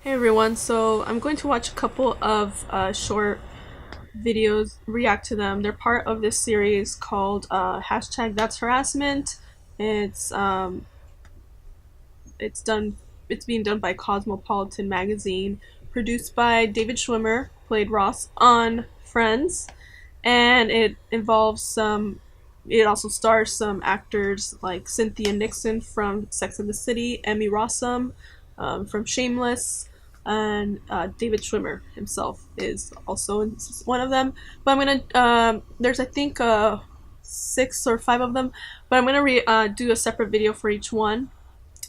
Hey everyone, so I'm going to watch a couple of short videos, react to them. They're part of this series called hashtag That's Harassment. It's um it's done it's being done by Cosmopolitan magazine, produced by David Schwimmer, played Ross on Friends, and it also stars some actors like Cynthia Nixon from Sex and the City, Emmy Rossum from Shameless, and David Schwimmer himself is also in one of them. But I'm gonna there's I think 6 or 5 of them, but I'm gonna do a separate video for each one.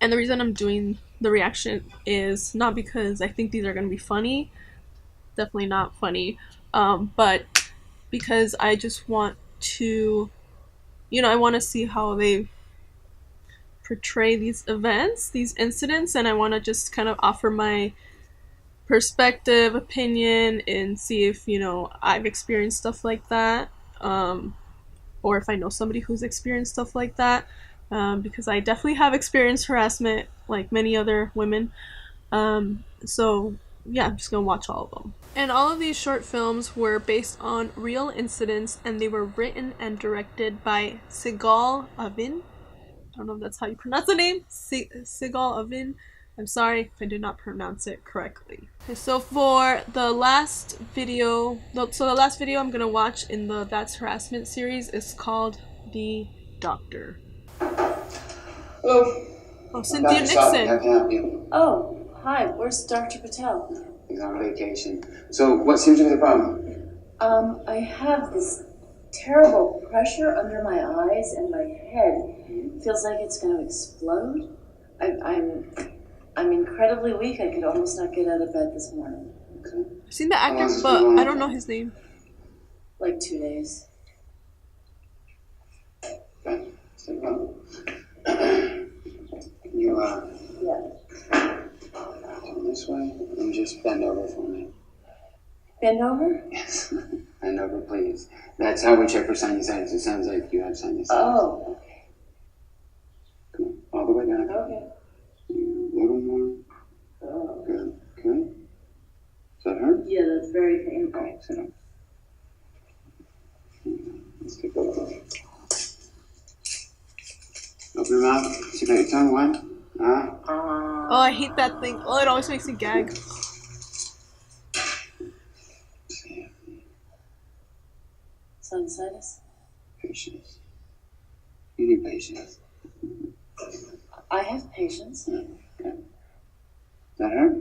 And the reason I'm doing the reaction is not because I think these are gonna be funny, definitely not funny, but because I just want to, I want to see how they portray these events, these incidents, and I want to just kind of offer my perspective, opinion, and see if, I've experienced stuff like that, or if I know somebody who's experienced stuff like that, because I definitely have experienced harassment like many other women. So yeah, I'm just gonna watch all of them. And all of these short films were based on real incidents, and they were written and directed by Sigal Avin. I don't know if that's how you pronounce the name. Sigal Avin. I'm sorry if I did not pronounce it correctly. Okay, so for the last video, the last video I'm gonna watch in the That's Harassment series is called The Doctor. Hello. Oh, Cynthia Nixon. How can I help you? Oh, hi. Where's Dr. Patel? He's on vacation. So, what seems to be the problem? I have this terrible pressure under my eyes, and my head feels like it's going to explode. I'm incredibly weak. I could almost not get out of bed this morning. Okay. I've seen the actor, but I don't know his name. Like 2 days. Okay. Stay well. Can you, Yeah. Turn this way and just bend over for me. Bend over? Yes. Bend over, please. That's how we check for sinusitis. It sounds like you have sinusitis. Oh. Come on. All the way down. Okay. A little more. Oh. Good. Good. Does that hurt? Yeah, that's very painful. Okay, sit down. Let's take a look. Open your mouth. See that your tongue went? Oh, I hate that thing. Oh, it always makes me gag. Sinusitis? Patience. You need patience. I have patience. Okay. Does that hurt?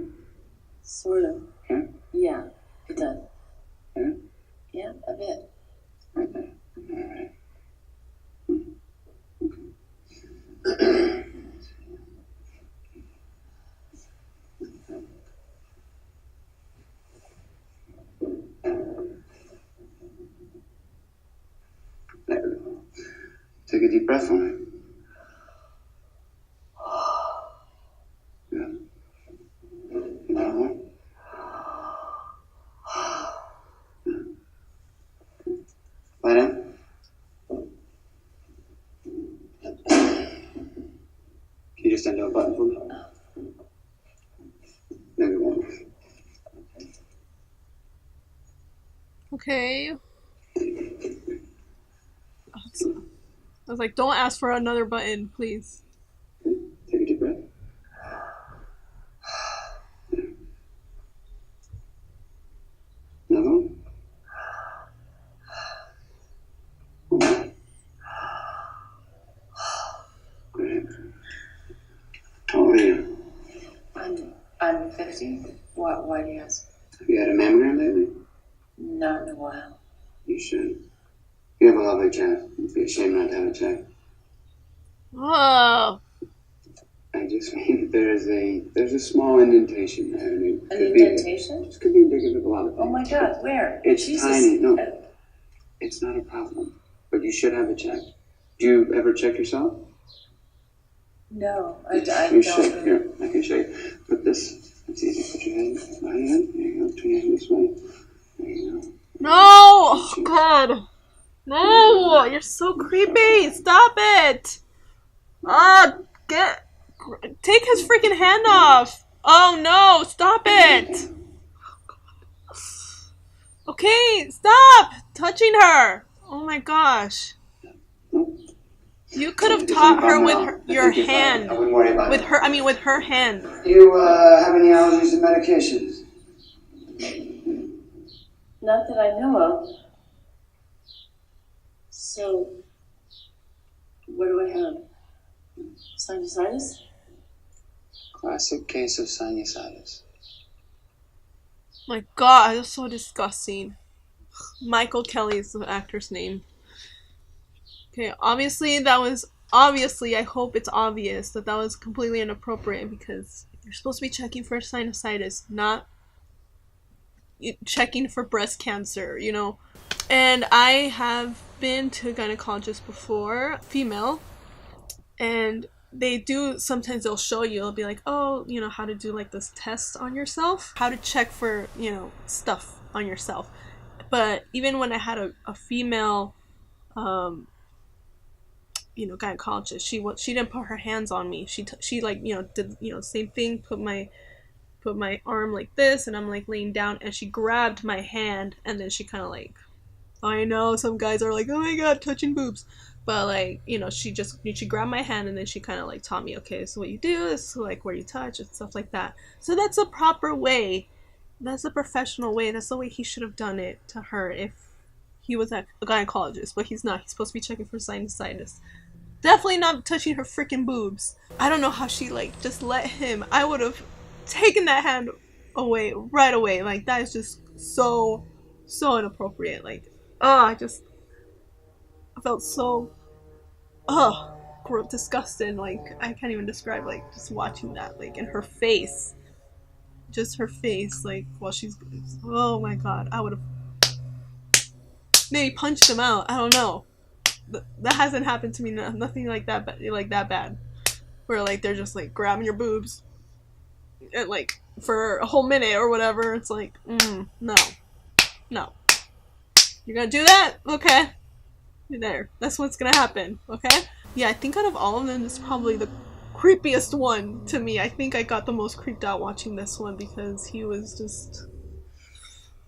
Sort of. Okay. Yeah, it does. Okay. Yeah, a bit. Right there. All right. Okay. There we go. Take a deep breath for me. Good. Another one. Lie down. Can you just undo a button for me? Maybe one. Okay. I was like, don't ask for another button, please. Okay. Take a deep breath. Another one. Great. How old are you? I'm 50. Why do you ask? Have you had a mammogram lately? Not in a while. You should. You have a lovely chest. It'd be a shame not to have a check. Oh. I just mean there's a small indentation there. And it An could be- indentation? This could be indicative of a lot of things. Oh my God, where? It's Jesus. tiny. No, it's not a problem. But you should have it checked. Do you ever check yourself? No, I You don't. should. Here, I can show you. Put this. It's easy. Put your head by your head. There you go. Turn your head this way. There you go. No! Oh, God. No! You're so creepy! Stop it! Take his freaking hand off! Oh no! Stop Okay, stop touching her. Oh my gosh. You could have taught her with your hand. I wouldn't worry about with it. her, I mean with her hand. Do you have any allergies and medications? Not that I know of. So, what do I have? Sinusitis? Classic case of sinusitis. My god, that's so disgusting. Michael Kelly is the actor's name. Okay, obviously, I hope it's obvious that was completely inappropriate, because you're supposed to be checking for sinusitis, not checking for breast cancer, you know? And I have been to a gynecologist before, female, and sometimes they'll show you, they'll be like, oh, you know, how to do like this test on yourself, how to check for, you know, stuff on yourself. But even when I had a female, you know, gynecologist, she didn't put her hands on me. She like, you know, did, you know, same thing, put my arm like this, and I'm like laying down, and she grabbed my hand, and then she kind of like, I know some guys are like, oh my god, touching boobs, but like, you know, she grabbed my hand, and then she kind of like taught me, okay, so what you do is like where you touch and stuff like that. So that's a proper way. That's a professional way. That's the way he should have done it to her if he was a gynecologist, but he's not. He's supposed to be checking for sinusitis. Definitely not touching her freaking boobs. I don't know how she like just let him. I would have taken that hand away right away. Like, that is just so inappropriate. Like, I felt so disgusted. Like, I can't even describe, like, just watching that, like, in her face. Just her face, like, while she's, oh my god, I would have maybe punched him out. I don't know. That hasn't happened to me. Nothing like that, but like that bad, where like they're just like grabbing your boobs, and like for a whole minute or whatever. It's like, no, you're gonna do that? Okay, you're there. That's what's gonna happen. Okay. Yeah, I think out of all of them, this is probably the creepiest one to me. I think I got the most creeped out watching this one, because he was just,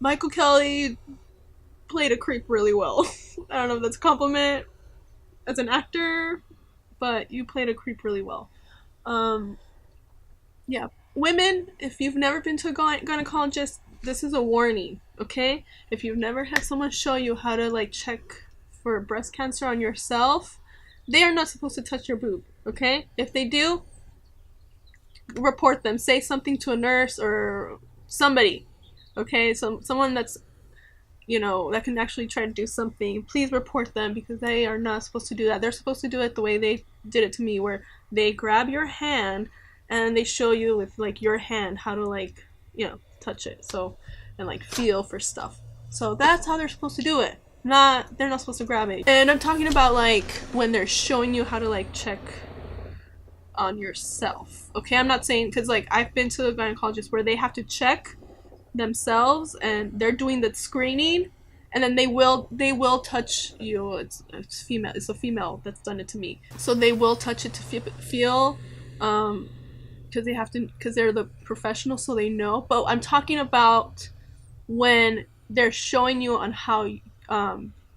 Michael Kelly played a creep really well. I don't know if that's a compliment as an actor, but you played a creep really well. Yeah. Women, if you've never been to a gynecologist, this is a warning, okay? If you've never had someone show you how to like check for breast cancer on yourself, they are not supposed to touch your boob, okay? If they do, report them. Say something to a nurse or somebody, okay? Someone that's, you know, that can actually try to do something. Please report them, because they are not supposed to do that. They're supposed to do it the way they did it to me, where they grab your hand and they show you with like your hand how to like, you know, touch it, so, and like feel for stuff. So that's how they're supposed to do it. They're not supposed to grab it. And I'm talking about like when they're showing you how to like check on yourself, okay? I'm not saying, because like I've been to a gynecologist where they have to check themselves and they're doing the screening, and then they will touch you. It's a female that's done it to me, so they will touch it to feel, because they have to, because they're the professional, so they know. But I'm talking about when they're showing you on how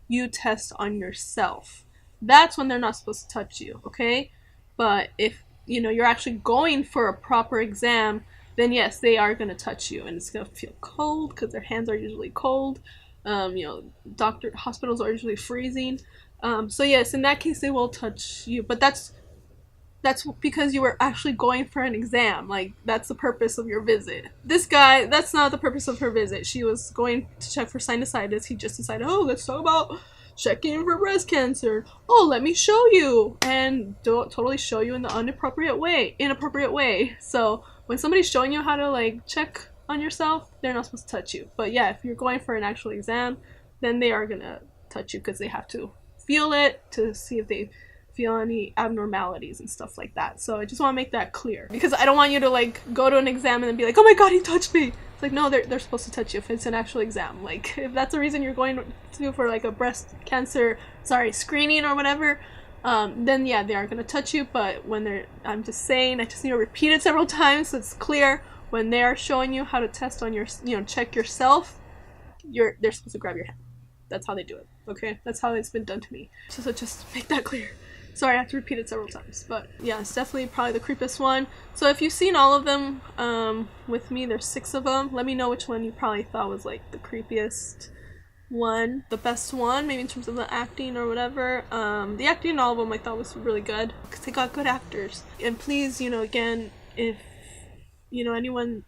you test on yourself. That's when they're not supposed to touch you, okay? But if, you know, you're actually going for a proper exam, then yes, they are going to touch you, and it's going to feel cold, because their hands are usually cold. You know, hospitals are usually freezing. So yes, in that case, they will touch you, but that's because you were actually going for an exam. Like, that's the purpose of your visit. This guy, that's not the purpose of her visit. She was going to check for sinusitis. He just decided, oh, let's talk about checking for breast cancer. Oh, let me show you, and don't totally show you in the inappropriate way. So when somebody's showing you how to like check on yourself, they're not supposed to touch you. But yeah, if you're going for an actual exam, then they are gonna touch you, because they have to feel it to see if they feel any abnormalities and stuff like that. So I just want to make that clear, because I don't want you to like go to an exam and then be like, oh my god, he touched me. It's like, no, they're supposed to touch you if it's an actual exam. Like, if that's the reason you're going to for like a breast cancer screening or whatever, then yeah, they are going to touch you. But when I'm just saying, I just need to repeat it several times so it's clear. When they are showing you how to test on your, you know, check yourself, they're supposed to grab your hand. That's how they do it. Okay, that's how it's been done to me. So just make that clear. Sorry, I have to repeat it several times, but yeah, it's definitely probably the creepiest one. So if you've seen all of them with me, there's 6 of them. Let me know which one you probably thought was like the creepiest one, the best one, maybe in terms of the acting or whatever. The acting in all of them I thought was really good because they got good actors. And please, again, if anyone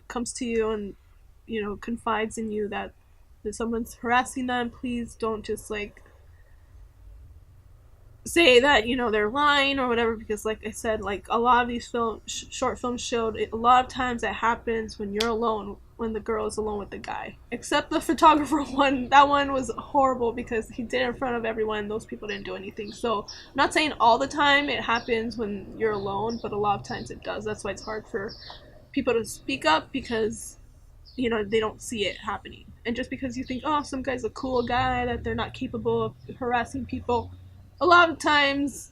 comes to you and confides in you that someone's harassing them, please don't just like say that they're lying or whatever, because like I said, like a lot of these short films showed it, a lot of times it happens when you're alone, when the girl is alone with the guy, except the photographer one. That one was horrible because he did it in front of everyone. Those people didn't do anything. So I'm not saying all the time it happens when you're alone, but a lot of times it does. That's why it's hard for people to speak up, because they don't see it happening. And just because you think, oh, some guy's a cool guy, that they're not capable of harassing people, a lot of times,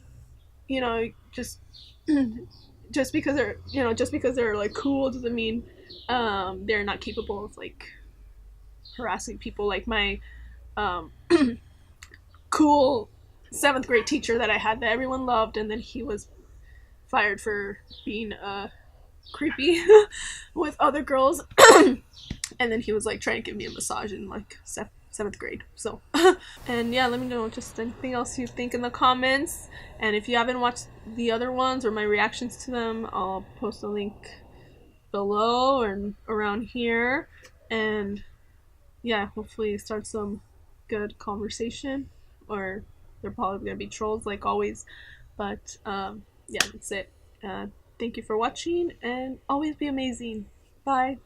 just just because they're like cool doesn't mean they're not capable of like harassing people. Like my um, cool 7th grade teacher that I had that everyone loved, and then he was fired for being creepy with other girls. And then he was like trying to give me a massage in like 7th grade. So and yeah, let me know just anything else you think in the comments. And if you haven't watched the other ones or my reactions to them, I'll post a link below or around here. And yeah, hopefully start some good conversation, or they're probably gonna be trolls like always. But yeah, that's it. Thank you for watching, and always be amazing. Bye.